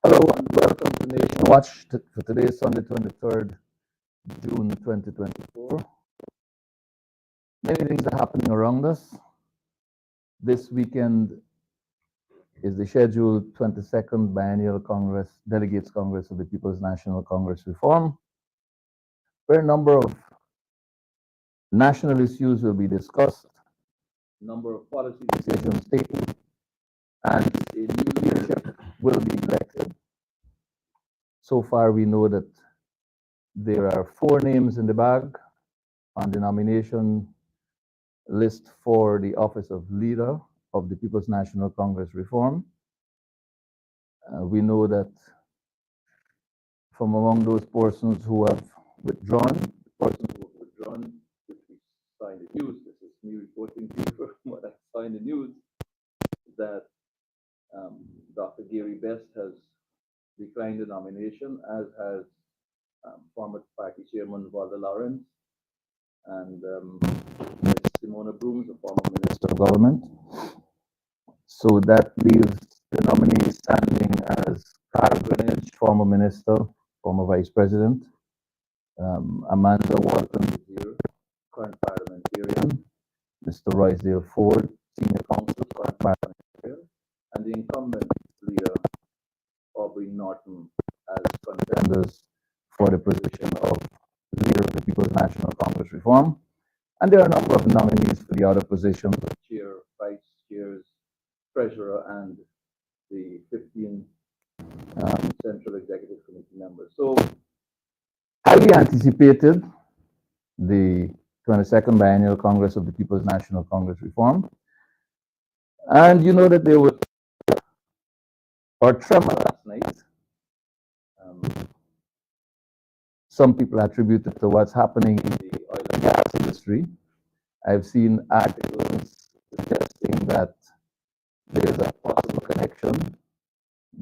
Hello and welcome to Nation Watch for today, Sunday, 23rd June 2024. Many things are happening around us. This weekend is the scheduled 22nd Biennial Congress, Delegates Congress of the People's National Congress Reform, where a number of national issues will be discussed, a number of policy decisions taken, and a new leadership will be elected. So far, we know that there are 4 names in the bag on the nomination list for the office of leader of the People's National Congress Reform. We know that from among those persons who have withdrawn, which we signed the news, this is me reporting to you from what I signed the news, that Dr. Gary Best has declined the nomination, as has former party chairman Walter Lawrence and Ms. Simona Brooms, the former Minister of Government. So that leaves the nominees standing as Carl Greenidge, former Minister, former Vice President, Amanda Walton, current parliamentarian, Mr. Roysdale Ford, Senior Counsel, current parliamentarian, and the incumbent leader, Aubrey Norton, as contenders for the position of leader of the People's National Congress Reform. And there are a number of nominees for the other positions of chair, vice chairs, treasurer, and the 15 Central Executive Committee members. So, highly anticipated, the 22nd Biennial Congress of the People's National Congress Reform. And you know that there was a tremor last night. Some people attribute it to what's happening in the oil and gas industry. I've seen articles suggesting that there's a possible connection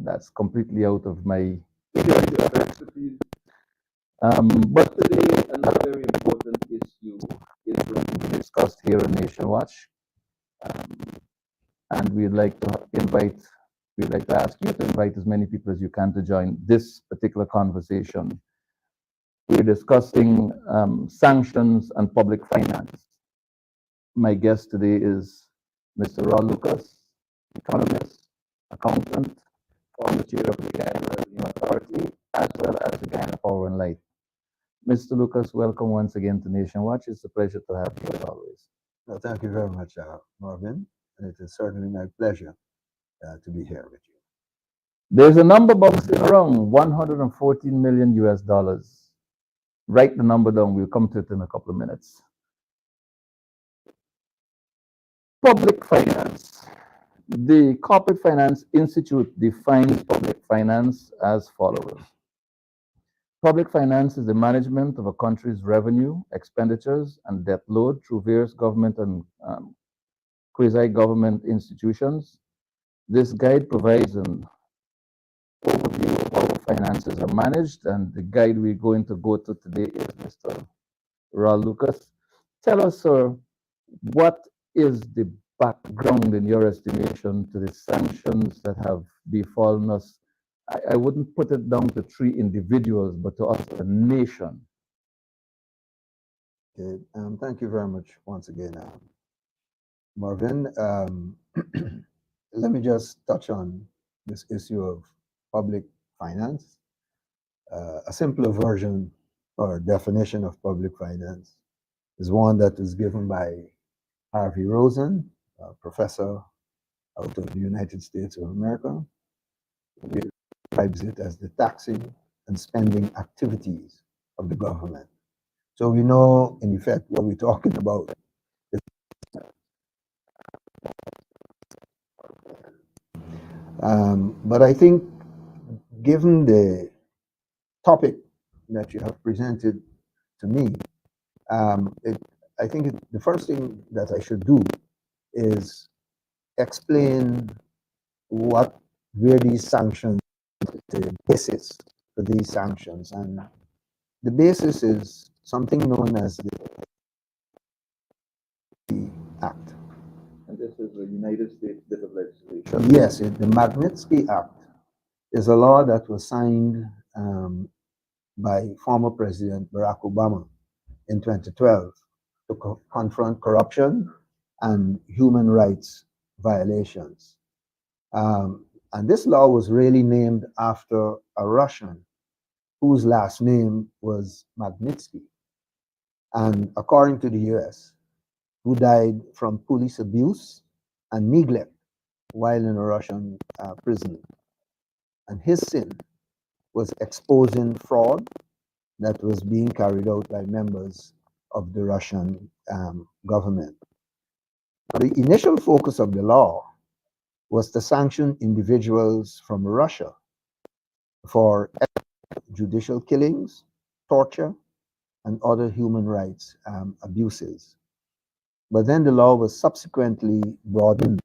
that's completely out of my area of expertise. But today, another very important issue is going to be discussed here on Nation Watch. And we'd like to ask you to invite as many people as you can to join this particular conversation. We're discussing sanctions and public finance. My guest today is Mr. Rod Lucas, economist, accountant, former chair of the Guyana Revenue Authority, as well as the Guyana Power and Light. Mr. Lucas, welcome once again to Nation Watch. It's a pleasure to have you as always. Well, thank you very much, Mervyn. And it is certainly my pleasure to be here with you. There's a number bouncing around, $114 million US. Write the number down. We'll come to it in a couple of minutes. Public finance. The Corporate Finance Institute defines public finance as follows. Public finance is the management of a country's revenue, expenditures, and debt load through various government and quasi-government institutions. This guide provides an overview of how finances are managed, and the guide we're going to go to today is Mr. Rod Lucas. Tell us, sir, what is the background, in your estimation, to the sanctions that have befallen us? I wouldn't put it down to 3 individuals, but to us, a nation. Okay, thank you very much once again, Mervyn. Let me just touch on this issue of public finance. A simpler version or definition of public finance is one that is given by Harvey Rosen, a professor out of the United States of America. He describes it as the taxing and spending activities of the government. So we know, in effect, what we're talking about. But I think, given the topic that you have presented to me, I think the first thing that I should do is explain what were these sanctions, the basis for these sanctions. And the basis is something known as the Act. And this is the United States bit of legislation. Yes, the Magnitsky Act is a law that was signed by former President Barack Obama in 2012 to confront corruption and human rights violations. And this law was really named after a Russian whose last name was Magnitsky. And according to the US, who died from police abuse and neglect while in a Russian prison. And his sin was exposing fraud that was being carried out by members of the Russian government. The initial focus of the law was to sanction individuals from Russia for judicial killings, torture, and other human rights abuses. But then the law was subsequently broadened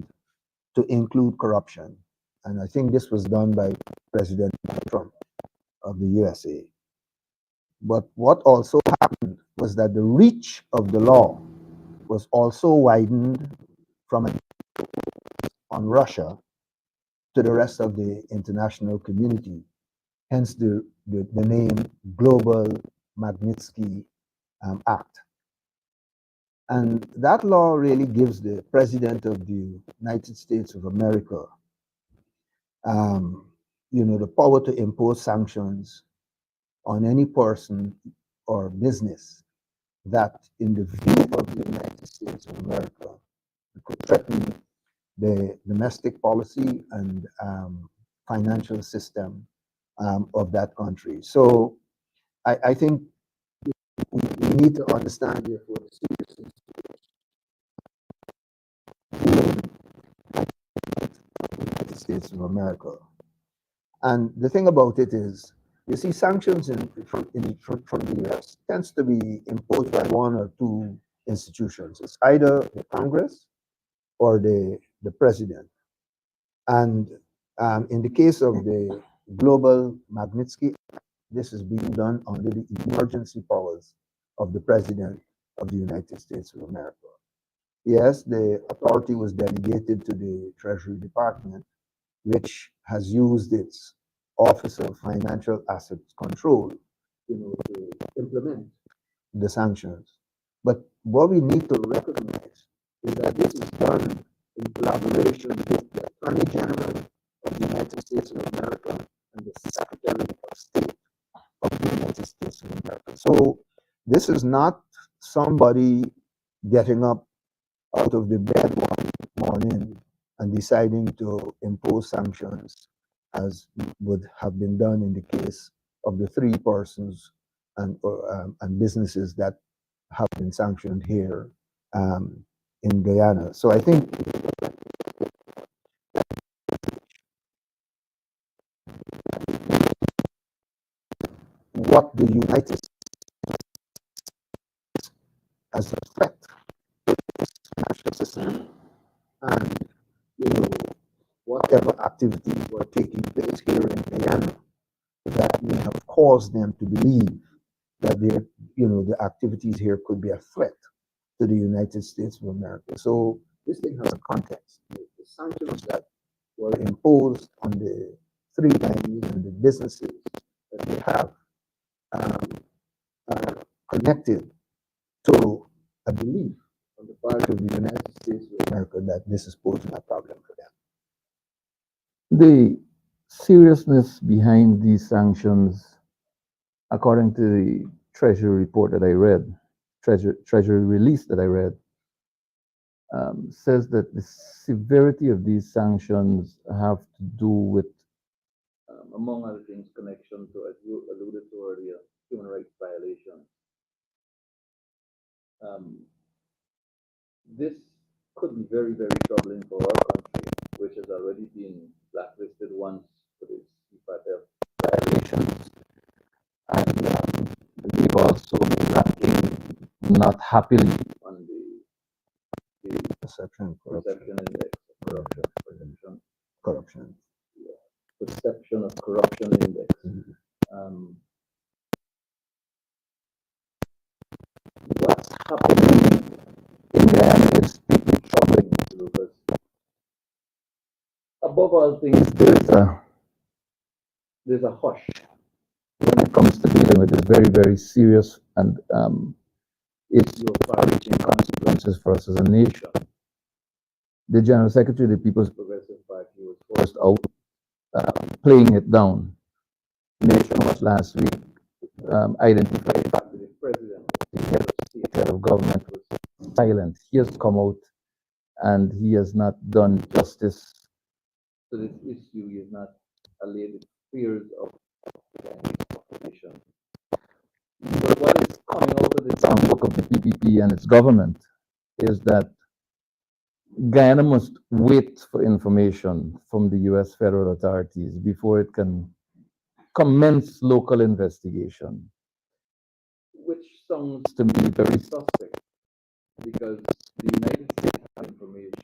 to include corruption. And I think this was done by President Trump of the USA. But what also happened was that the reach of the law was also widened from on Russia to the rest of the international community, hence the name Global Magnitsky Act. And that law really gives the President of the United States of America, the power to impose sanctions on any person or business that, in the view of the United States of America, could threaten the domestic policy and financial system of that country. So I think we need to understand, therefore, the seriousness of the United States of America. And the thing about it is, you see, sanctions from the US tends to be imposed by one or two institutions. It's either the Congress or the president. And in the case of the Global Magnitsky Act, this is being done under the emergency powers of the President of the United States of America. Yes, the authority was delegated to the Treasury Department, which has used its Office of Financial Assets Control, to implement the sanctions. But what we need to recognize is that this is done in collaboration with the Attorney General of the United States of America and the Secretary of State of the United States of America. So this is not somebody getting up out of the bed one morning and deciding to impose sanctions, as would have been done in the case of the three persons and businesses that have been sanctioned here in Guyana. So I think what the United States as a threat to the financial system and whatever activities were taking place here in Guyana that may have caused them to believe that the activities here could be a threat to the United States of America. So this thing has a context. The sanctions that were imposed on the three Guyanese and the businesses that they have are connected to a belief on the part of the United States of America that this is posing a problem for them. The seriousness behind these sanctions, according to the Treasury report that I read, Treasury release that I read, says that the severity of these sanctions have to do with, among other things, connection to, as you alluded to earlier, human rights violations. This could be very, very troubling for our country, which has already been blacklisted once for this violations. And we've also been ranking not happily on the Perception index of corruption. Yeah. Perception of corruption index. What's happening in Guyana is deeply troubling because above all things, there's a there's a hush when it comes to dealing with this very, very serious and issue of far-reaching consequences for us as a nation. The General Secretary of the People's Progressive Party was forced out, playing it down. Nation Watch last week identified the fact that the president, the head of state, head of government, was silent. He has come out and he has not done justice to this issue. He has not allayed the fears of the population. But what is coming out of the soundbook of the PPP and its government is that Guyana must wait for information from the US federal authorities before it can commence local investigation, which sounds to me very suspect because the United States have information.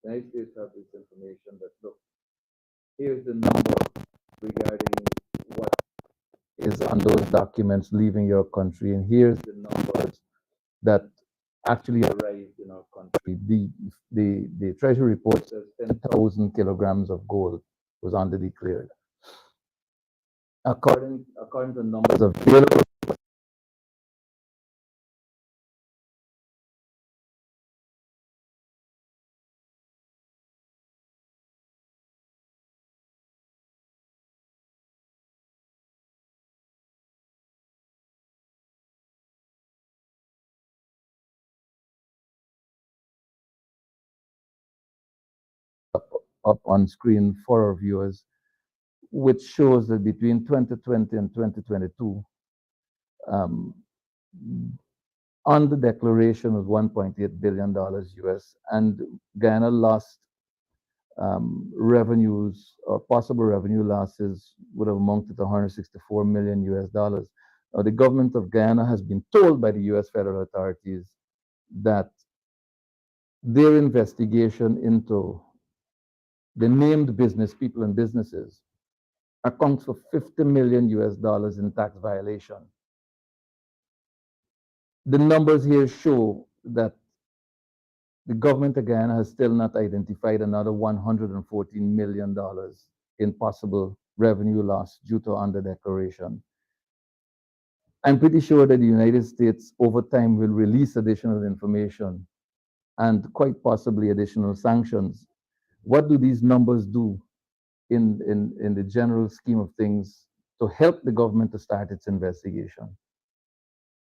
The United States have this information that, look, here's the number regarding what is on those documents leaving your country, and here's the numbers that actually arrived in our country. The Treasury report says 10,000 kilograms of gold was underdeclared. According to numbers available, up on screen for our viewers, which shows that between 2020 and 2022, on the declaration was $1.8 billion US, and Guyana lost revenues or possible revenue losses would have amounted to 164 million US dollars. Now, the government of Guyana has been told by the US federal authorities that their investigation into the named business people and businesses accounts for 50 million US dollars in tax violation. The numbers here show that the government of Guyana has still not identified another $114 million in possible revenue loss due to underdeclaration. I'm pretty sure that the United States over time will release additional information and quite possibly additional sanctions. What do these numbers do in the general scheme of things to help the government to start its investigation?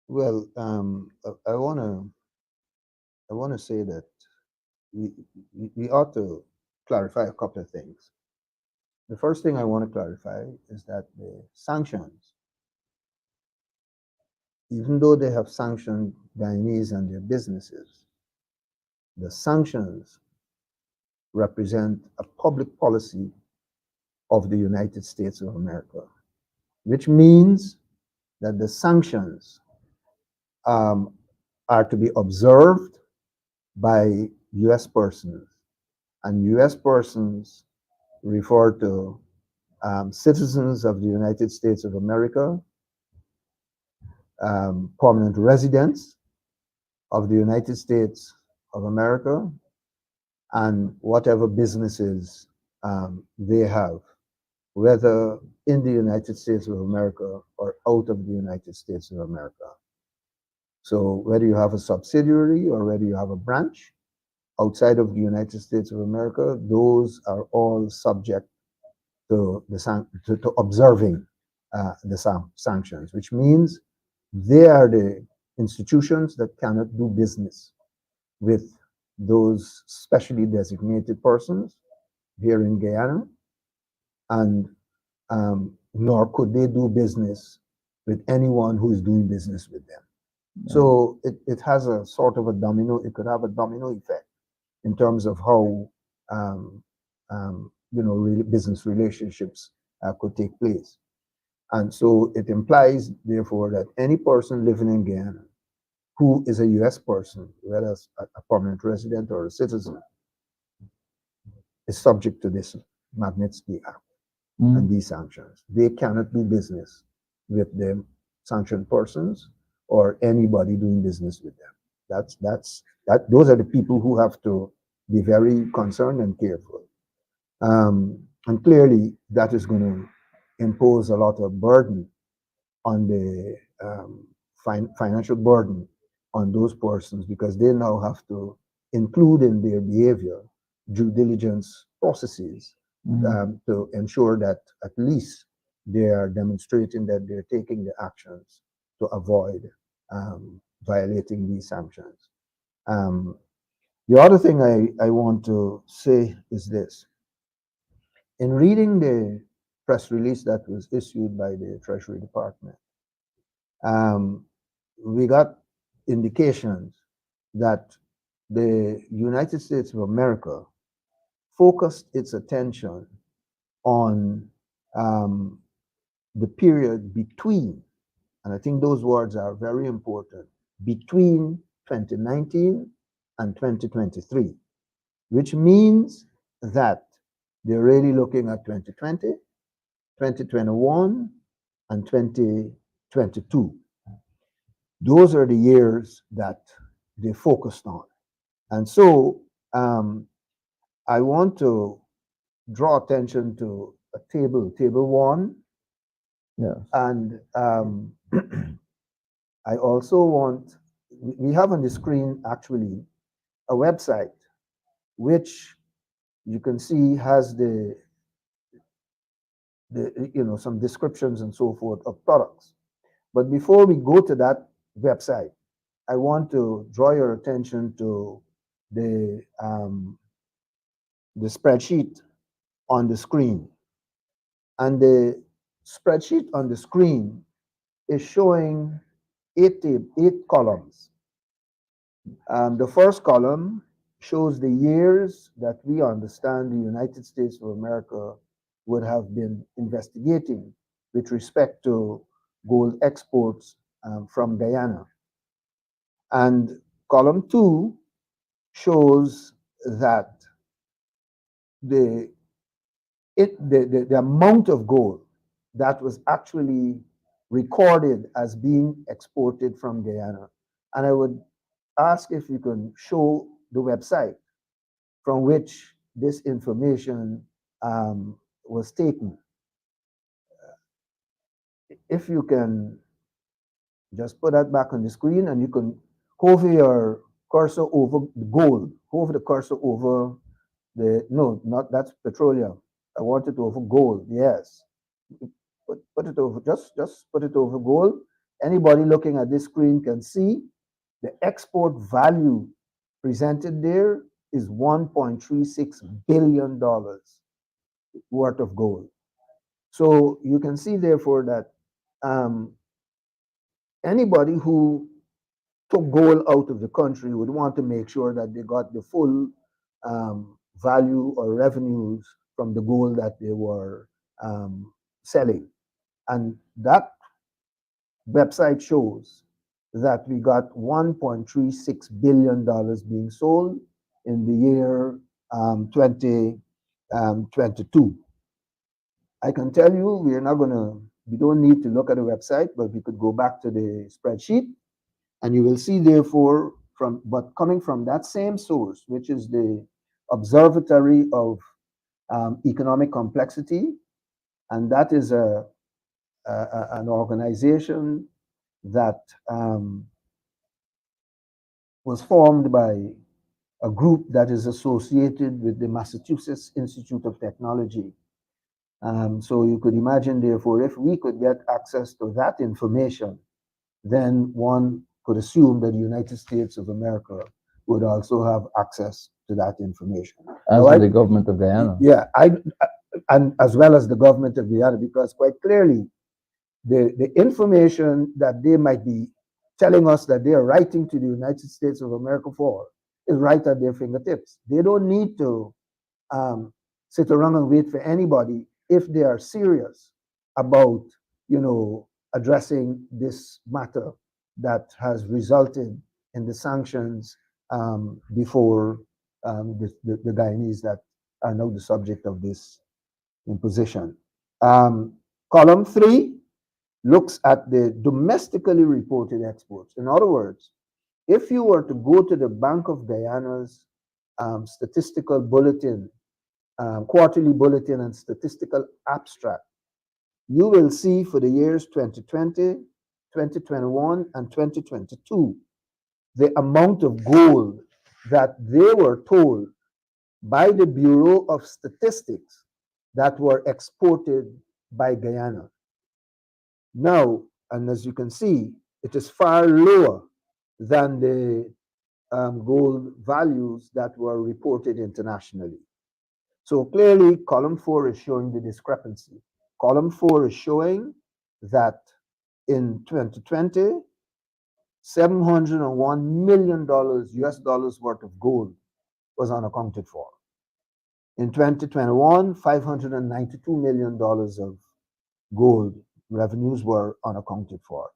Well, I want to say that we ought to clarify a couple of things. The first thing I want to clarify is that the sanctions, even though they have sanctioned Guyanese and their businesses, the sanctions represent a public policy of the United States of America, which means that the sanctions are to be observed by US persons, and US persons refer to citizens of the United States of America, permanent residents of the United States of America, and whatever businesses they have, whether in the United States of America or out of the United States of America. So whether you have a subsidiary or whether you have a branch outside of the United States of America, those are all subject to observing the sanctions, which means they are the institutions that cannot do business with those specially designated persons here in Guyana, and nor could they do business with anyone who is doing business with them. Yeah. So it has a sort of a domino, it could have a domino effect in terms of how business relationships could take place. And so it implies, therefore, that any person living in Guyana who is a US person, whether a permanent resident or a citizen, is subject to this Magnitsky Act and these sanctions. They cannot do business with the sanctioned persons or anybody doing business with them. Those are the people who have to be very concerned and careful. And clearly, that is going to impose a lot of burden on the financial burden on those persons because they now have to include in their behavior due diligence processes to ensure that at least they are demonstrating that they're taking the actions to avoid violating these sanctions. Um, the other thing I want to say is this. In reading the press release that was issued by the Treasury Department, um, we got indications that the United States of America focused its attention on um, the period between, and I think those words are very important, between 2019 and 2023, which means that they're really looking at 2020, 2021, and 2022. Those are the years that they focused on. And so I want to draw attention to a table, table one. Yes. And I also want, we have on the screen actually a website which you can see has the some descriptions and so forth of products. But before we go to that website, I want to draw your attention to the spreadsheet on the screen. And the spreadsheet on the screen is showing eight columns. The first column shows the years that we understand the United States of America would have been investigating with respect to gold exports from Guyana. And column two shows that the amount of gold that was actually recorded as being exported from Guyana. And I would ask if you can show the website from which this information was taken. If you can just put that back on the screen and you can hover your cursor over the gold, hover the cursor over no, not that's petroleum. I want it over gold, yes. Put it over, just put it over gold. Anybody looking at this screen can see the export value presented there is $1.36 billion worth of gold. So you can see, therefore, that anybody who took gold out of the country would want to make sure that they got the full value or revenues from the gold that they were selling. And that website shows that we got $1.36 billion being sold in the year 2022. I can tell you we don't need to look at the website, but we could go back to the spreadsheet and you will see, therefore, but coming from that same source, which is the Observatory of Economic Complexity, and that is an organization that was formed by a group that is associated with the Massachusetts Institute of Technology. So you could imagine, therefore, if we could get access to that information, then one could assume that the United States of America would also have access to that information. As the government of Guyana. Yeah, and as well as the government of Guyana, because quite clearly, the information that they might be telling us that they are writing to the United States of America for is right at their fingertips. They don't need to sit around and wait for anybody if they are serious about, addressing this matter that has resulted in the sanctions before the Guyanese that are now the subject of this imposition. Column 3 looks at the domestically reported exports. In other words, if you were to go to the Bank of Guyana's statistical bulletin, quarterly bulletin and statistical abstract, you will see for the years 2020, 2021, and 2022, the amount of gold that they were told by the Bureau of Statistics that were exported by Guyana. Now, and as you can see, it is far lower than the gold values that were reported internationally. So clearly, column 4 is showing the discrepancy. Column 4 is showing that in 2020, $701 million US dollars worth of gold was unaccounted for. In 2021, $592 million of gold revenues were unaccounted for.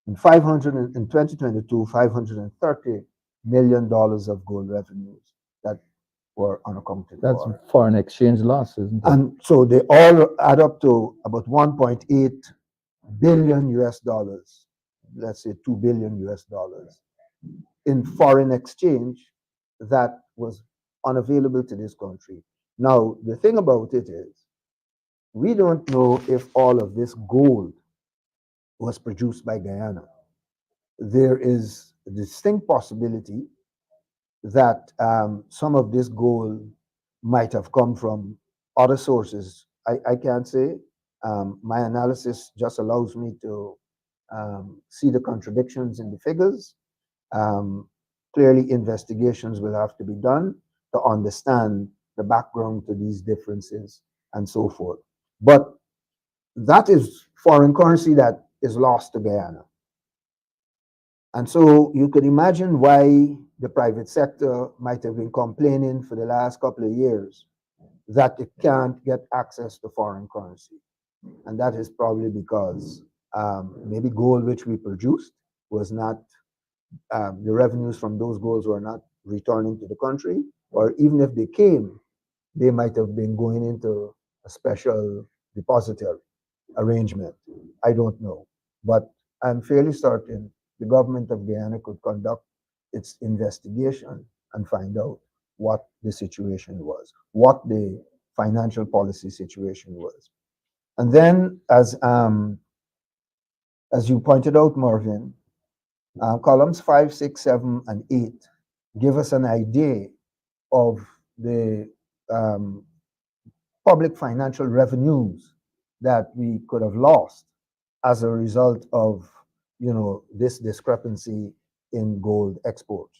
In 2022, $530 million of gold revenues that were unaccounted That's for. foreign exchange loss, isn't it? And so they all add up to about 1.8 billion US dollars, let's say 2 billion US dollars in foreign exchange that was unavailable to this country. Now, the thing about it is, we don't know if all of this gold was produced by Guyana. There is a distinct possibility that some of this gold might have come from other sources. I can't say. My analysis just allows me to see the contradictions in the figures. Um, Clearly, investigations will have to be done to understand the background to these differences and so forth. But that is foreign currency that is lost to Guyana. And so you could imagine why the private sector might have been complaining for the last couple of years that it can't get access to foreign currency. And that is probably because maybe gold which we produced was not, the revenues from those golds were not returning to the country, or even if they came, they might have been going into a special depository arrangement. I don't know. But I'm fairly certain the government of Guyana could conduct its investigation and find out what the situation was, what the financial policy situation was. And then, as you pointed out, Mervyn, columns 5, 6, 7, and 8 give us an idea of the um, public financial revenues that we could have lost as a result of this discrepancy in gold exports.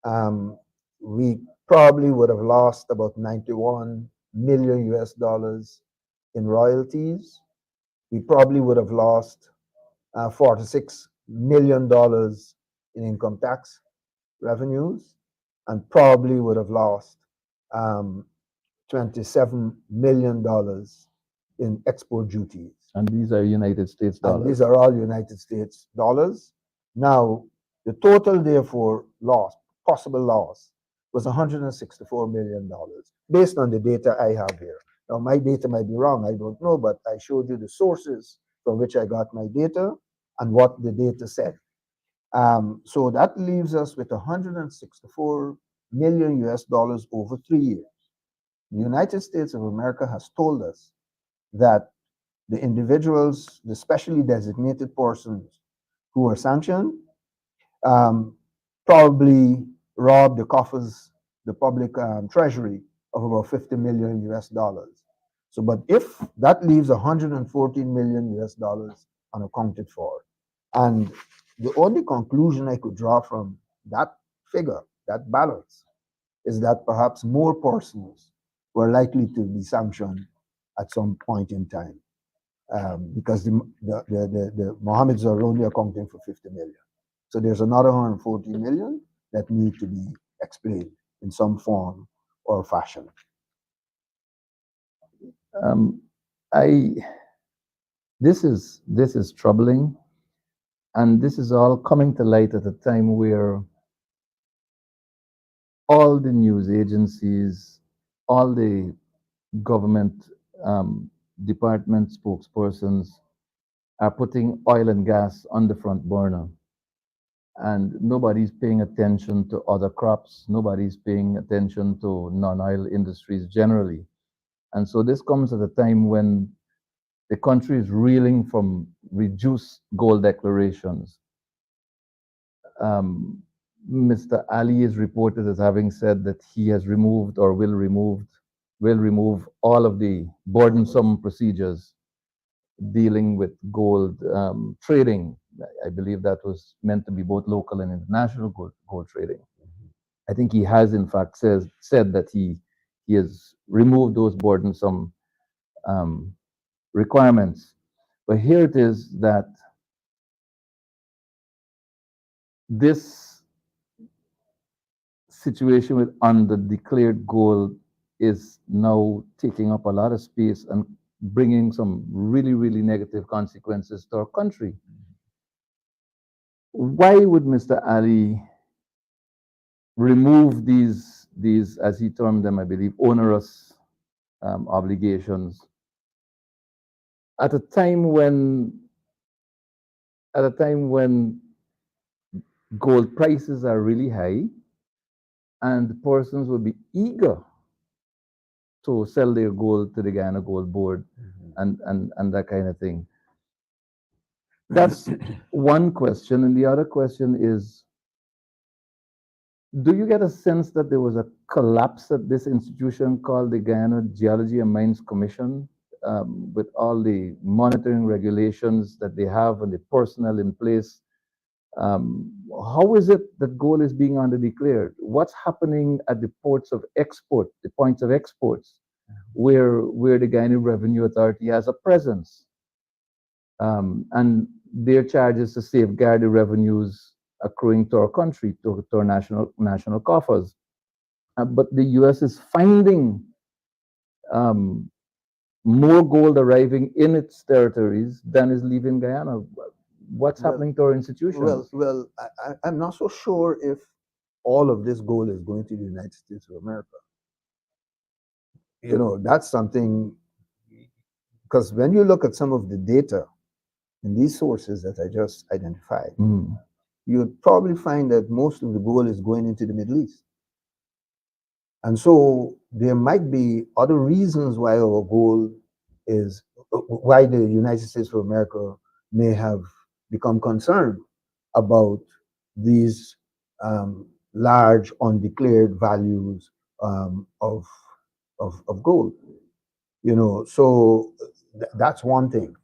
Um, we probably would have lost about 91 million US dollars in royalties. We probably would have lost $46 million in income tax revenues, and probably would have lost um, $27 million in export duties. And these are United States And these dollars. are all United States dollars. Now, the total, therefore, loss, possible loss, was $164 million based on the data I have here. Now, my data might be wrong, I don't know, but I showed you the sources from which I got my data and what the data said. So that leaves us with 164 million US dollars over 3 years. The United States of America has told us that the individuals, the specially designated persons who were sanctioned, um, probably robbed the coffers, the public treasury, of about 50 million US dollars. So, but if that leaves 114 million US dollars unaccounted for, and the only conclusion I could draw from that figure, that balance, is that perhaps more persons were likely to be sanctioned at some point in time, because the Mohammeds are only accounting for 50 million. So there's another 140 million that need to be explained in some form or fashion. Um, I this is troubling, and this is all coming to light at a time where all the news agencies, all the government um, department spokespersons are putting oil and gas on the front burner, and nobody's paying attention to other crops. Nobody's paying attention to non-oil industries generally. And so this comes at a time when the country is reeling from reduced gold declarations. Mr. Ali is reported as having said that he has removed or will remove all of the burdensome procedures dealing with gold trading. I believe that was meant to be both local and international gold trading. I think he has, in fact, said that he has removed those burdensome um, requirements. But here it is that this situation with undeclared gold is now taking up a lot of space and bringing some really, really negative consequences to our country. Why would Mr. Ali remove these, as he termed them, I believe, onerous obligations at a time when gold prices are really high and persons would be eager to sell their gold to the Guyana Gold Board and that kind of thing. That's one question. And the other question is, do you get a sense that there was a collapse at this institution called the Guyana Geology and Mines Commission, with all the monitoring regulations that they have and the personnel in place? How is it that gold is being underdeclared? What's happening at the ports of export, the points of exports, where the Guyana Revenue Authority has a presence? And their charges to safeguard the revenues accruing to our country, to our national coffers. But the U.S. is finding more gold arriving in its territories than is leaving Guyana. What's happening to our institutions? I'm not so sure if all of this gold is going to the United States of America. You know, that's something, because when you look at some of the data in these sources that I just identified, you'd probably find that most of the gold is going into the Middle East. And so there might be other reasons why our gold is, why the United States of America may have become concerned about these large undeclared values of gold. You know, so that's one thing.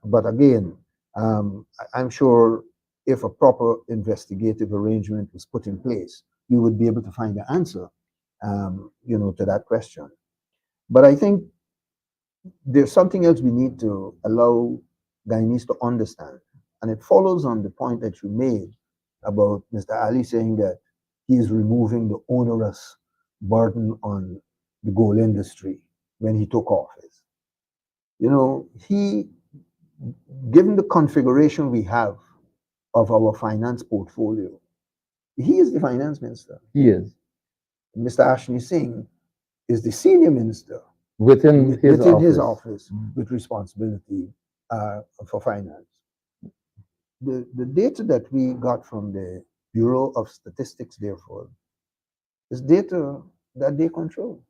But again, I'm sure if a proper investigative arrangement was put in place, we would be able to find the answer, you know, to that question. But I think there's something else we need to allow Guyanese to understand, and it follows on the point that you made about Mr. Ali saying that he is removing the onerous burden on the gold industry when he took office. You know, given the configuration we have of our finance portfolio, he is the finance minister. He is. Mr. Ashney Singh is the senior minister within his office with responsibility for finance. The data that we got from the Bureau of Statistics, therefore, is data that they control.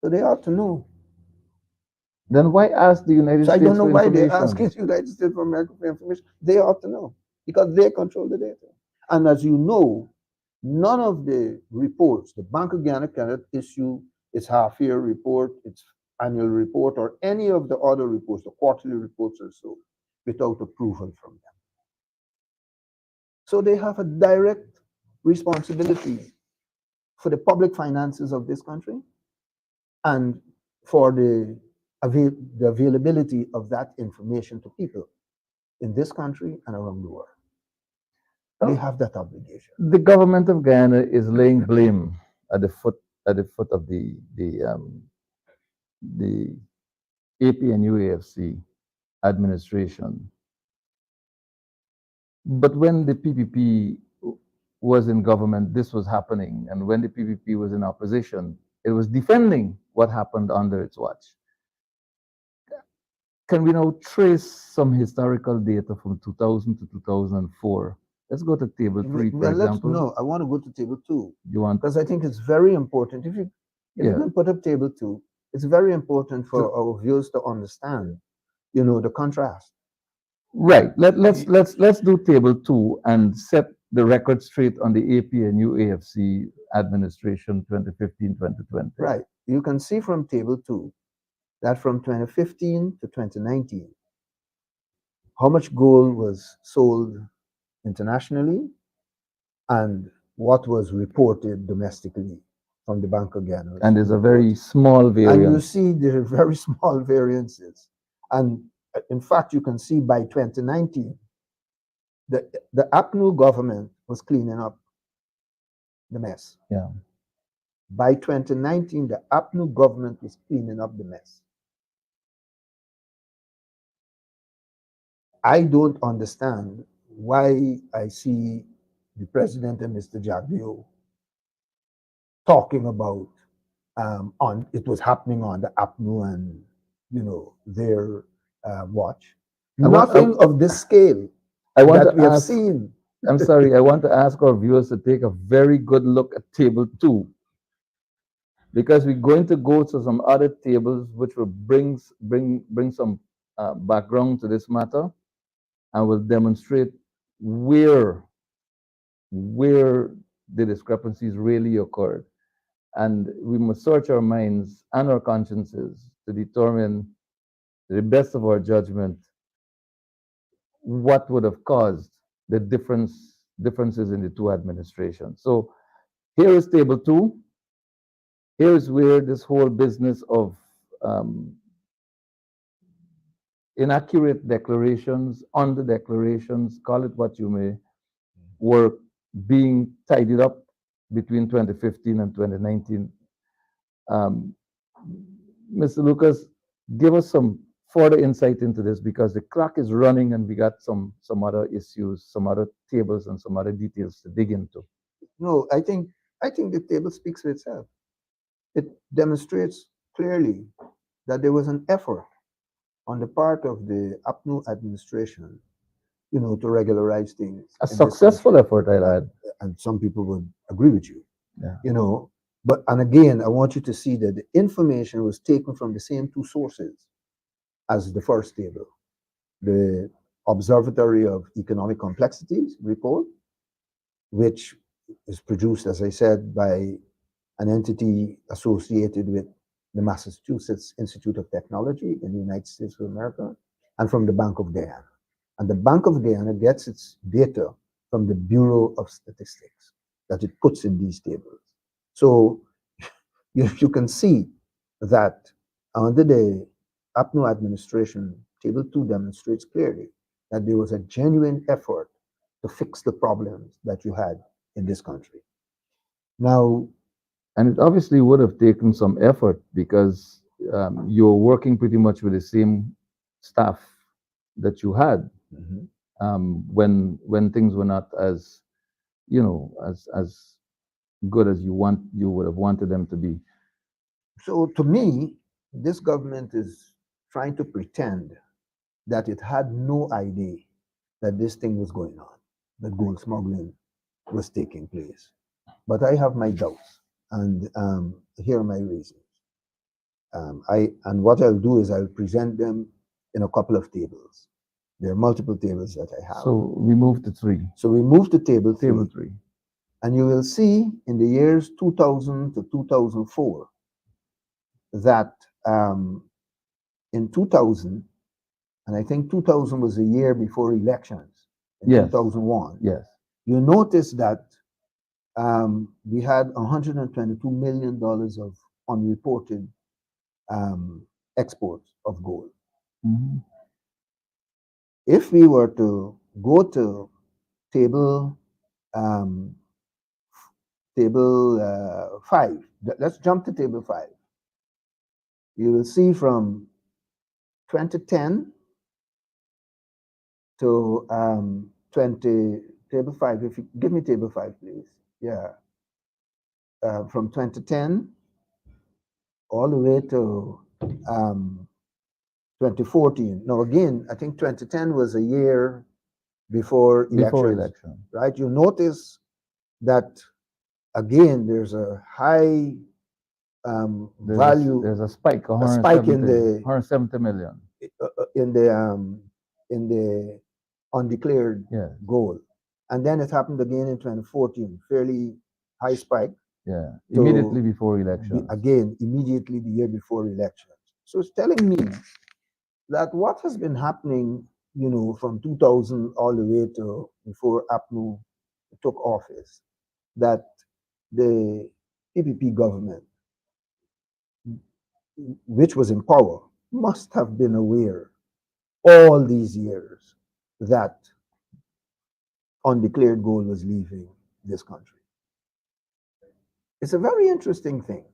So they ought to know. Then why ask the United States I don't know for why they're information? asking the United States of America for information. They ought to know because they control the data. And as you know, none of the reports, the Bank of Guyana cannot issue its half-year report, its annual report, or any of the other reports, the quarterly reports or so, without approval from them. So they have a direct responsibility for the public finances of this country and for the availability of that information to people in this country and around the world. They have that obligation. The government of Guyana is laying blame at the foot of the APNUAFC administration. But when the PPP was in government, this was happening, and when the PPP was in opposition, it was defending what happened under its watch. Can we now trace some historical data from 2000 to 2004? Let's go to table 3, for example. No, I want to go to table 2. You want? Because I think it's very important. If you can put up table 2, it's very important for our viewers to understand, the contrast. Right. Let's do table two and set the record straight on the APNU AFC administration 2015-2020. Right. You can see from table two that from 2015 to 2019, how much gold was sold internationally and what was reported domestically from the Bank of Ghana. And there's a very small And you variance. see there are very small variances. And in fact, you can see by 2019, the APNU government was cleaning up the mess. Yeah. By 2019, the APNU government was cleaning up the mess. I don't understand why I see the president and Mr. Jagdeo talking about on it was happening on the APNU and their watch. Nothing of this scale I want that to we have ask, seen. I'm sorry, I want to ask our viewers to take a very good look at table two, because we're going to go to some other tables which will bring some background to this matter, and will demonstrate where where the discrepancies really occurred. And we must search our minds and our consciences to determine, to the best of our judgment, what would have caused the differences in the two administrations. So here is table two. Here is where this whole business of um, inaccurate declarations, under declarations, call it what you may, were being tidied up between 2015 and 2019. Um, Mr. Lucas, give us some further insight into this, because the clock is running and we got some other issues, some other tables, and some other details to dig into. No, I think the table speaks for itself. It demonstrates clearly that there was an effort on the part of the APNU administration, to regularize things A in this successful country. effort, I'd add. And some people would agree with you, Yeah. But, and again, I want you to see that the information was taken from the same two sources as the first table. The Observatory of Economic Complexities report, which is produced, as I said, by an entity associated with the Massachusetts Institute of Technology in the United States of America, and from the Bank of Guyana. And the Bank of Guyana gets its data from the Bureau of Statistics that it puts in these tables. So you can see that under the APNU administration, Table 2 demonstrates clearly that there was a genuine effort to fix the problems that you had in this country. Now, And it obviously would have taken some effort, because you're working pretty much with the same staff that you had mhm, when things were not as, as good as you would have wanted them to be. so to me, this government is trying to pretend that it had no idea that this thing was going on, that gold smuggling was taking place. But I have my doubts, and here are my reasons. And what I'll do is I'll present them in a couple of tables. There are multiple tables that I have. So we moved to three. So we move to table Table three, three. and you will see in the years 2000 to 2004 that in 2000, and I think 2000 was the year before elections, in Yes. 2001, Yes. you notice that we had $122 million of unreported exports of gold. Mhm. If we were to go to table um, table 5, let's jump to table 5. You will see from 2010 to 20 table 5. If you give me table 5, please. Yeah, from 2010 all the way to 2014. Now, again, I think 2010 was a year before Before elections, election. right? You notice that again, there's a high value, There's a spike, a spike in 170 million. in the in the undeclared Yeah, goal, and then it happened again in 2014, fairly high spike yeah. to Immediately before elections. again immediately the year before elections. So it's telling me that what has been happening, from 2000 all the way to before APNU took office, that the PPP government, which was in power, must have been aware all these years that undeclared gold was leaving this country. It's a very interesting thing.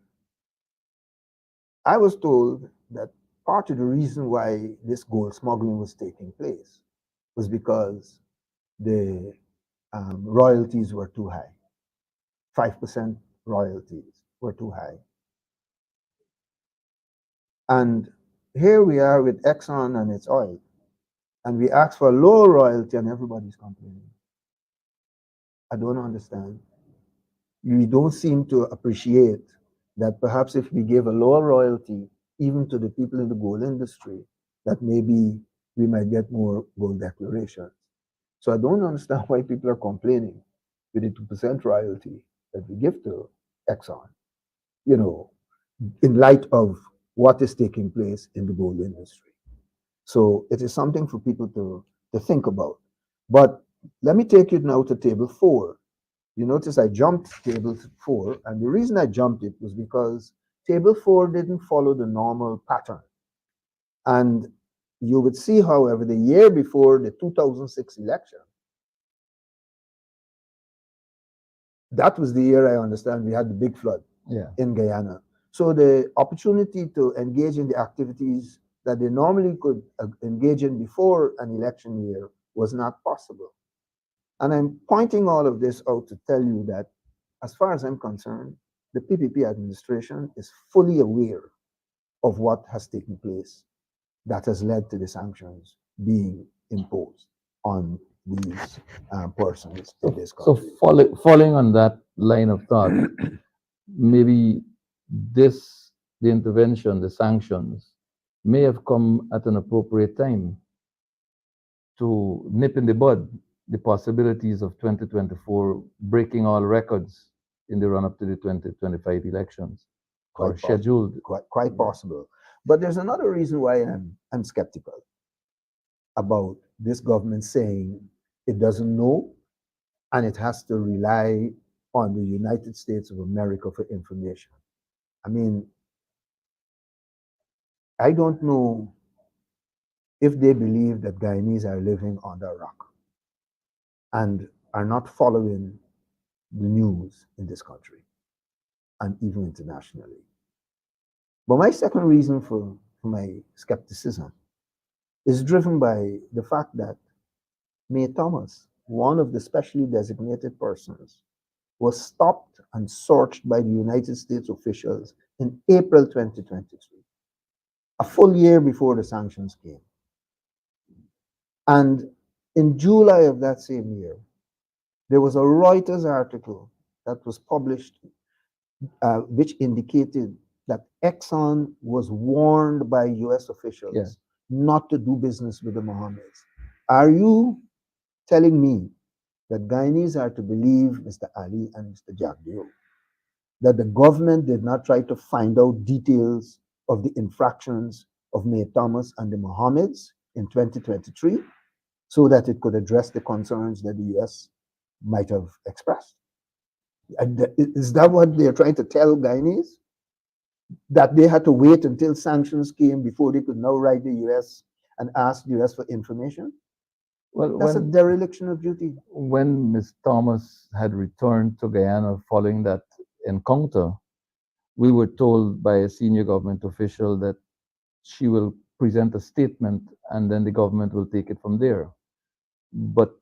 I was told that part of the reason why this gold smuggling was taking place was because the royalties were too high. 5% royalties were too high. And here we are with Exxon and its oil, and we ask for a lower royalty and everybody's complaining. I don't understand. We don't seem to appreciate that perhaps if we gave a lower royalty, even to the people in the gold industry, that maybe we might get more gold declarations. So I don't understand why people are complaining with the 2% royalty that we give to Exxon, you know, in light of what is taking place in the gold industry. So it is something for people to think about. But let me take you now to table 4. You notice I jumped table 4, and the reason I jumped it was because table 4 didn't follow the normal pattern. And you would see, however, the year before the 2006 election, that was the year I understand we had the big flood in Guyana. So the opportunity to engage in the activities that they normally could engage in before an election year was not possible. And I'm pointing all of this out to tell you that, as far as I'm concerned, the PPP administration is fully aware of what has taken place that has led to the sanctions being imposed on these persons in this So country. following on that line of thought, maybe the intervention, the sanctions, may have come at an appropriate time to nip in the bud the possibilities of 2024 breaking all records in the run-up to the 2025 elections, or Quite possible. scheduled. Quite possible. But there's another reason why I'm skeptical about this government saying it doesn't know and it has to rely on the United States of America for information. I mean, I don't know if they believe that Guyanese are living under a rock and are not following the news in this country and even internationally. But my second reason for my skepticism is driven by the fact that May Thomas, one of the specially designated persons, was stopped and searched by the United States officials in April 2023, a full year before the sanctions came. And in July of that same year, there was a Reuters article that was published which indicated that Exxon was warned by US officials not to do business with the Mohammeds. Are you telling me that Guyanese are to believe Mr. Ali and Mr. Jack Dio, that the government did not try to find out details of the infractions of May Thomas and the Mohammeds in 2023 so that it could address the concerns that the US might have expressed? Is that what they're trying to tell Guyanese? That they had to wait until sanctions came before they could now write the US and ask the US for information? Well, That's a dereliction of duty. when Ms. Thomas had returned to Guyana following that encounter, we were told by a senior government official that she will present a statement and then the government will take it from there. But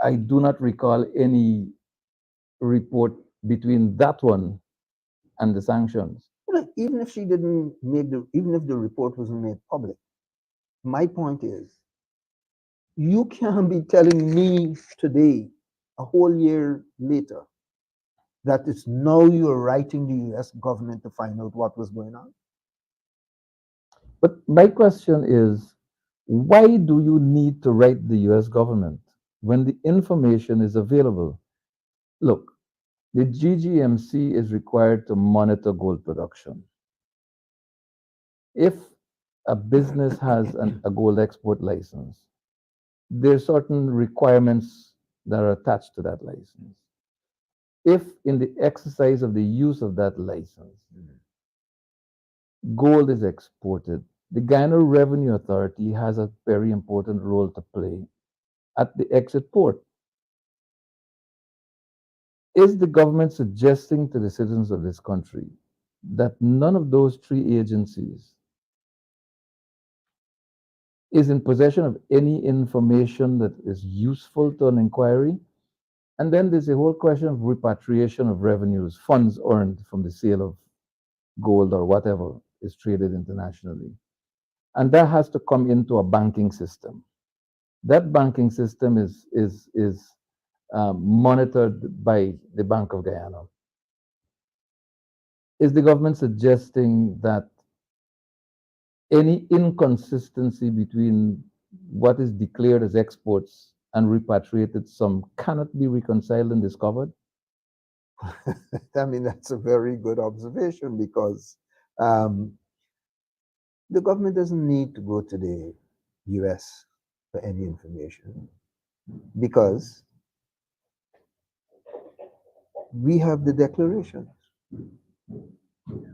I do not recall any report between that one and the sanctions. Even if she didn't make even if the report wasn't made public, my point is, you can't be telling me today, a whole year later, that it's now you're writing the US government to find out what was going on? But my question is, why do you need to write the US government when the information is available? Look, the GGMC is required to monitor gold production. If a business has a gold export license, there are certain requirements that are attached to that license. If in the exercise of the use of that license, gold is exported, the Guyana Revenue Authority has a very important role to play at the exit port. Is the government suggesting to the citizens of this country that none of those three agencies is in possession of any information that is useful to an inquiry? And then there's a whole question of repatriation of revenues, funds earned from the sale of gold or whatever is traded internationally. And that has to come into a banking system. That banking system is monitored by the Bank of Guyana. Is the government suggesting that any inconsistency between what is declared as exports and repatriated sum cannot be reconciled and discovered? I mean, that's a very good observation because um, the government doesn't need to go to the US for any information because we have the declaration.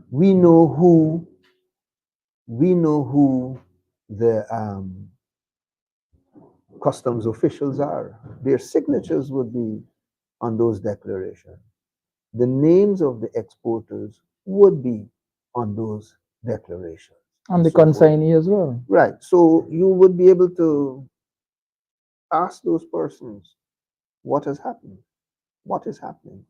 We know who the customs officials are. Their signatures would be on those declarations. The names of the exporters would be on those declarations. And the so forth. consignee as well. Right. So you would be able to ask those persons what has happened, what is happening,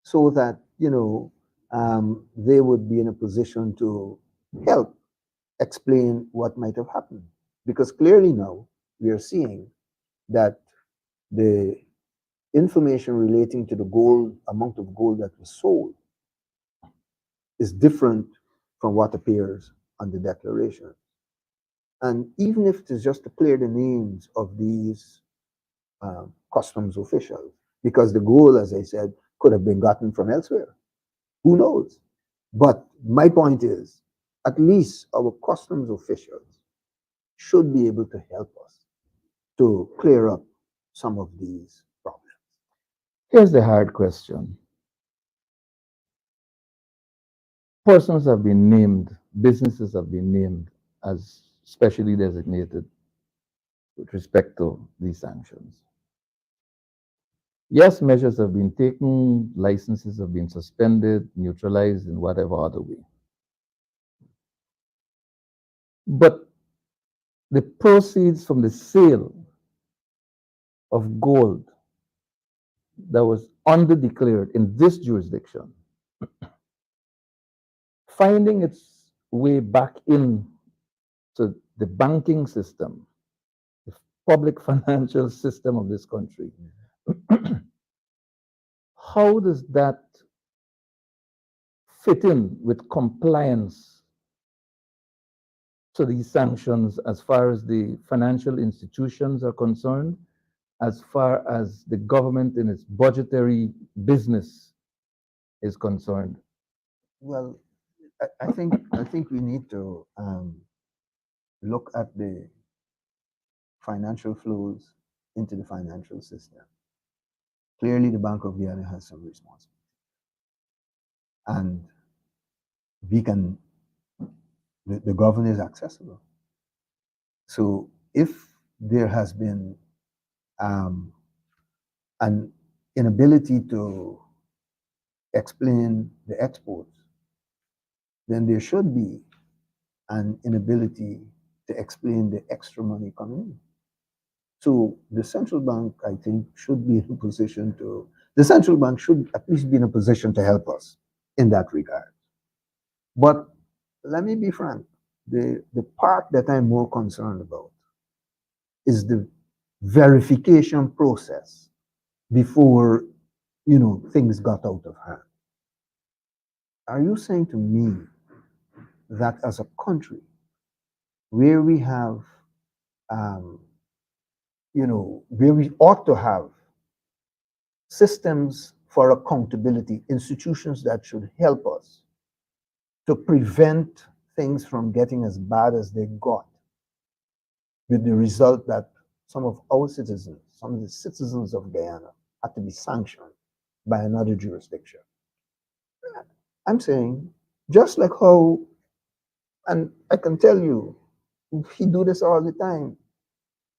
so that they would be in a position to help explain what might have happened. Because clearly now we are seeing that the information relating to the gold amount of gold that was sold is different from what appears on the declaration. And even if it is just to clear the names of these customs officials, because the gold, as I said, could have been gotten from elsewhere. Who knows? But my point is, at least our customs officials should be able to help us to clear up some of these problems. Here's the hard question. Persons have been named, businesses have been named as specially designated with respect to these sanctions. Yes, measures have been taken, licenses have been suspended, neutralized in whatever other way. But the proceeds from the sale of gold that was underdeclared in this jurisdiction, finding its way back in to the banking system, the public financial system of this country, how does that fit in with compliance to these sanctions as far as the financial institutions are concerned, as far as the government in its budgetary business is concerned? Well, I think we need to look at the financial flows into the financial system. Clearly, the Bank of Guyana has some responsibility, and we can. The government is accessible. So if there has been um, an inability to explain the exports, then there should be an inability to explain the extra money coming in. So the central bank, I think, should be in a position to, the central bank should at least be in a position to help us in that regard. But let me be frank, the part that I'm more concerned about is the verification process before things got out of hand. Are you saying to me that as a country where we have, um, where we ought to have systems for accountability, institutions that should help us to prevent things from getting as bad as they got, with the result that some of our citizens, some of the citizens of Guyana, had to be sanctioned by another jurisdiction? I'm saying, just like how, and I can tell you, we do this all the time.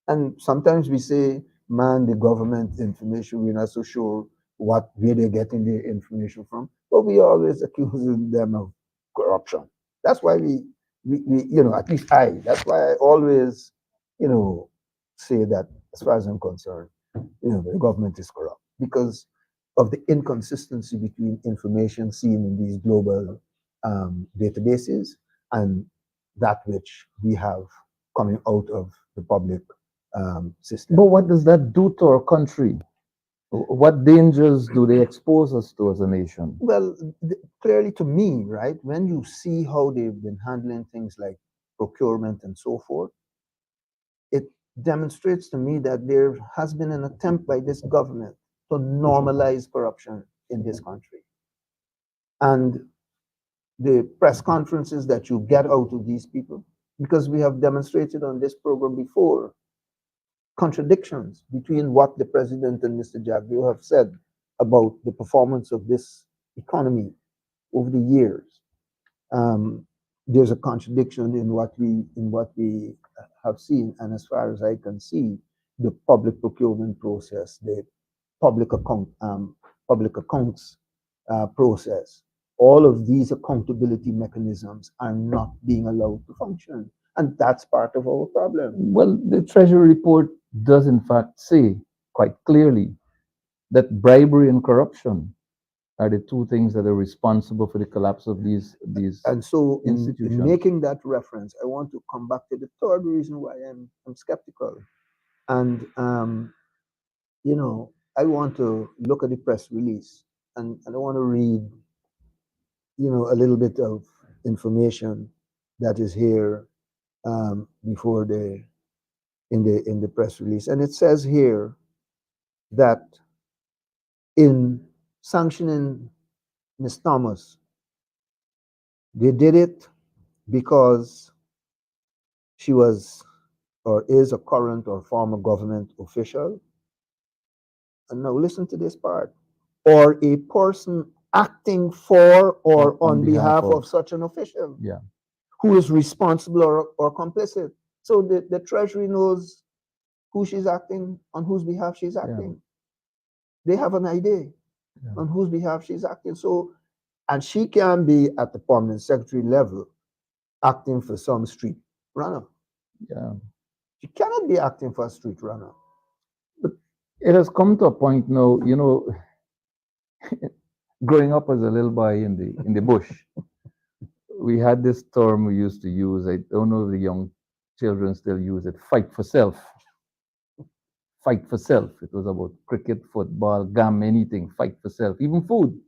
And sometimes we say, man, the government information, we're not so sure where they're getting their information from, but we always accusing them of corruption. That's why at least that's why I always, you know, say that as far as I'm concerned, the government is corrupt because of the inconsistency between information seen in these global databases and that which we have coming out of the public system. But what does that do to our country? What dangers do they expose us to as a nation? Well, clearly to me, right, when you see how they've been handling things like procurement and so forth, it demonstrates to me that there has been an attempt by this government to normalize corruption in this country. And the press conferences that you get out of these people, because we have demonstrated on this program before contradictions between what the president and Mr. Jagdeo have said about the performance of this economy over the years. Um, there's a contradiction in what we have seen, and as far as I can see, the public procurement process, the public public accounts process, all of these accountability mechanisms are not being allowed to function, and that's part of our problem. Well, the Treasury report does, in fact, say quite clearly that bribery and corruption are the two things that are responsible for the collapse of these And so, in institutions. making that reference, I want to come back to the third reason why I'm skeptical. And, I want to look at the press release and I want to read, a little bit of information that is here before in the press release. And it says here that in sanctioning Ms. Thomas, they did it because she was or is a current or former government official. And now listen to this part. Or a person acting for or on behalf of such an official, Yeah. who is responsible or complicit. So the Treasury knows who she's acting, on whose behalf she's acting. They have an idea on whose behalf she's acting. So, and she can be at the permanent secretary level acting for some street runner. Yeah. She cannot be acting for a street runner. But it has come to a point now, growing up as a little boy in the bush, we had this term we used to use. I don't know if the young children still use it. Fight for self. Fight for self. It was about cricket, football, gum, anything. Fight for self, even food.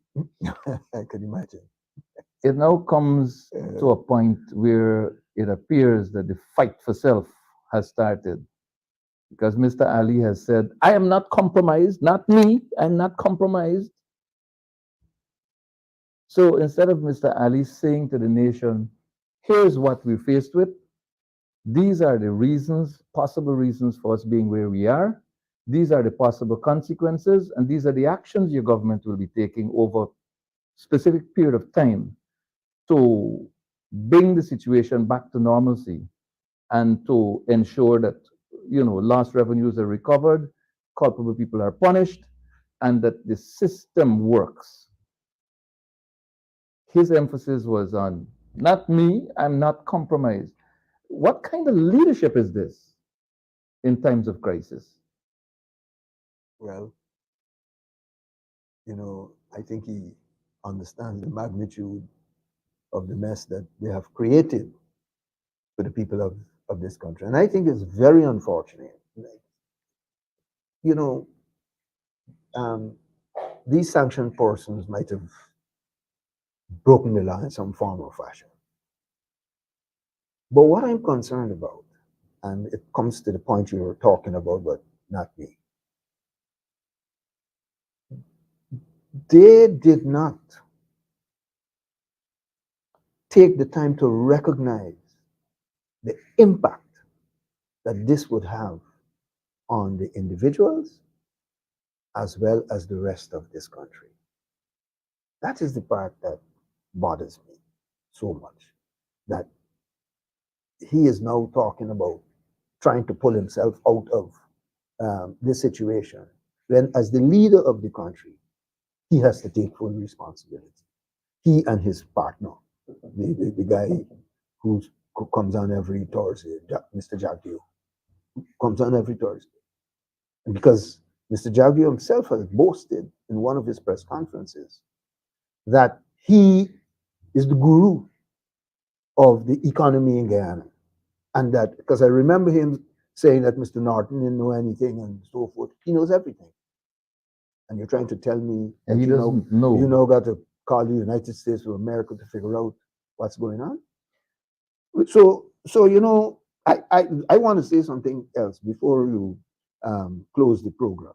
I can imagine. It now comes to a point where it appears that the fight for self has started because Mr. Ali has said, I am not compromised, not me, I'm not compromised. So instead of Mr. Ali saying to the nation, here's what we're faced with, these are the reasons, possible reasons for us being where we are, these are the possible consequences, and these are the actions your government will be taking over a specific period of time to bring the situation back to normalcy and to ensure that lost revenues are recovered, culpable people are punished, and that the system works. His emphasis was on not me, I'm not compromised. What kind of leadership is this in times of crisis? Well, I think he understands the magnitude of the mess that they have created for the people of this country. And I think it's very unfortunate. You know, um, these sanctioned persons might have broken the law in some form or fashion. But what I'm concerned about, and it comes to the point you were talking about, but not me, they did not take the time to recognize the impact that this would have on the individuals as well as the rest of this country. That is the part that bothers me so much. That he is now talking about trying to pull himself out of this situation, when, as the leader of the country, he has to take full responsibility. He and his partner, the guy who comes on every Thursday, Mr. Jagdeo, comes on every Thursday. And because Mr. Jagdeo himself has boasted in one of his press conferences that he is the guru of the economy in Guyana. And that, because I remember him saying that Mr. Norton didn't know anything and so forth. He knows everything. And you're trying to tell me that He doesn't know. you now got to call the United States of America to figure out what's going on? So I want to say something else before you close the program.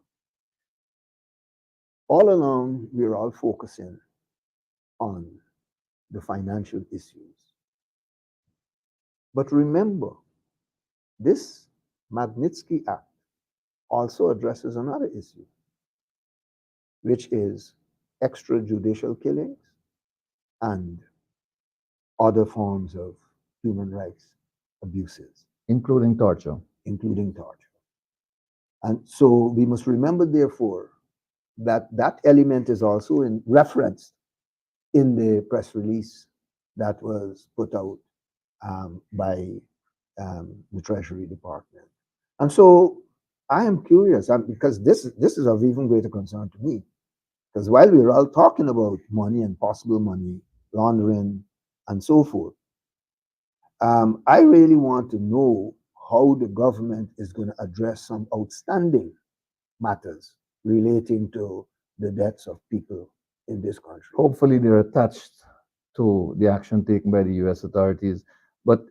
All along, we're all focusing on the financial issues. But remember, this Magnitsky Act also addresses another issue, which is extrajudicial killings and other forms of human rights abuses, including torture. And so we must remember, therefore, that that element is also referenced in the press release that was put out by the Treasury Department. And so I am curious, because this is of even greater concern to me, because while we're all talking about money and possible money laundering and so forth, I really want to know how the government is going to address some outstanding matters relating to the deaths of people in this country. Hopefully, they're attached to the action taken by the U.S. authorities. But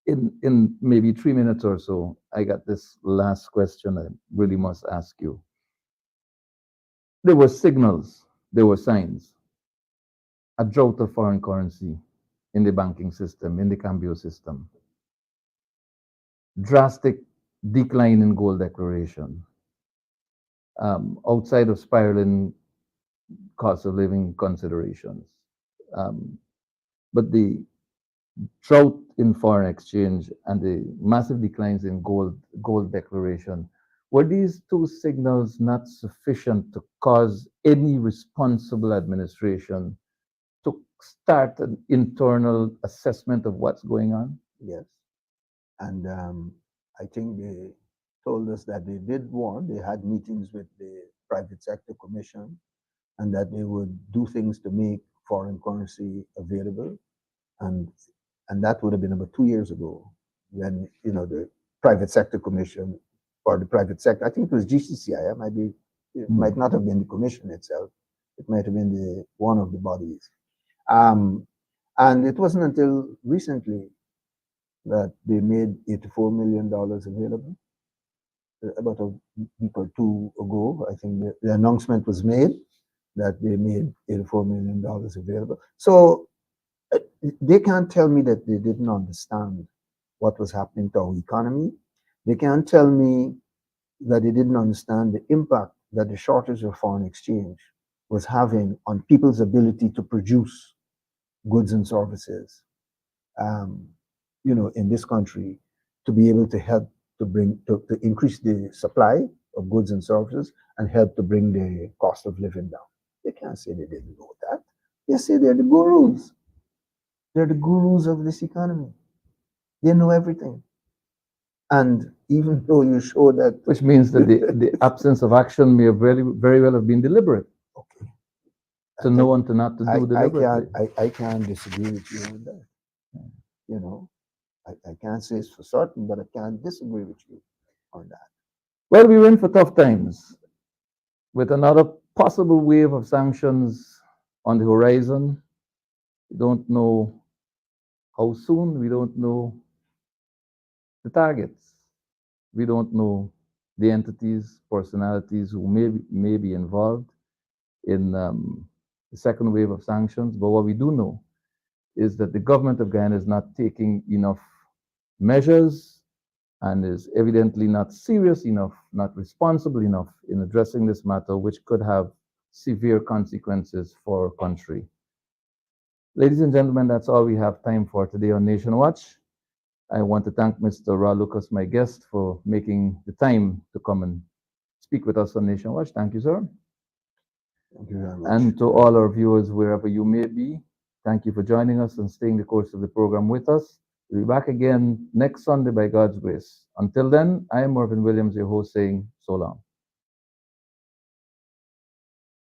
in maybe 3 minutes or so, I got this last question I really must ask you. There were signals, there were signs, a drought of foreign currency in the banking system, in the cambio system, drastic decline in gold declaration, outside of spiraling cost of living considerations. But the drought in foreign exchange and the massive declines in gold declaration, were these two signals not sufficient to cause any responsible administration to start an internal assessment of what's going on? Yes. And I think they told us that they did warn, they had meetings with the private sector commission, and that they would do things to make foreign currency available. And that would have been about 2 years ago, when the private sector commission, or the private sector, I think it was GCCI, it might not have been the commission itself, it might have been one of the bodies. And it wasn't until recently that they made $84 million available. About a week or two ago, I think the announcement was made that they made $84 million available. So they can't tell me that they didn't understand what was happening to our economy. They can't tell me that they didn't understand the impact that the shortage of foreign exchange was having on people's ability to produce goods and services, in this country, to be able to help to increase the supply of goods and services and help to bring the cost of living down. They can't say they didn't know that. They say they're the gurus. They're the gurus of this economy. They know everything. And even though you show that, which means that the absence of action may have very well have been deliberate. Okay. To know and to not to do deliberately. I can't disagree with you on that. I can't say it's for certain, but I can't disagree with you on that. Well, we were in for tough times with another possible wave of sanctions on the horizon. We don't know how soon, we don't know the targets, we don't know the entities, personalities who may be involved in the second wave of sanctions. But what we do know is that the government of Guyana is not taking enough measures and is evidently not serious enough, not responsible enough in addressing this matter, which could have severe consequences for our country. Ladies and gentlemen, that's all we have time for today on Nation Watch. I want to thank Mr. Ra Lucas, my guest, for making the time to come and speak with us on Nation Watch. Thank you, sir. Thank you very much. And to all our viewers, wherever you may be, thank you for joining us and staying the course of the program with us. We'll be back again next Sunday by God's grace. Until then, I am Mervyn Williams, your host, saying so long.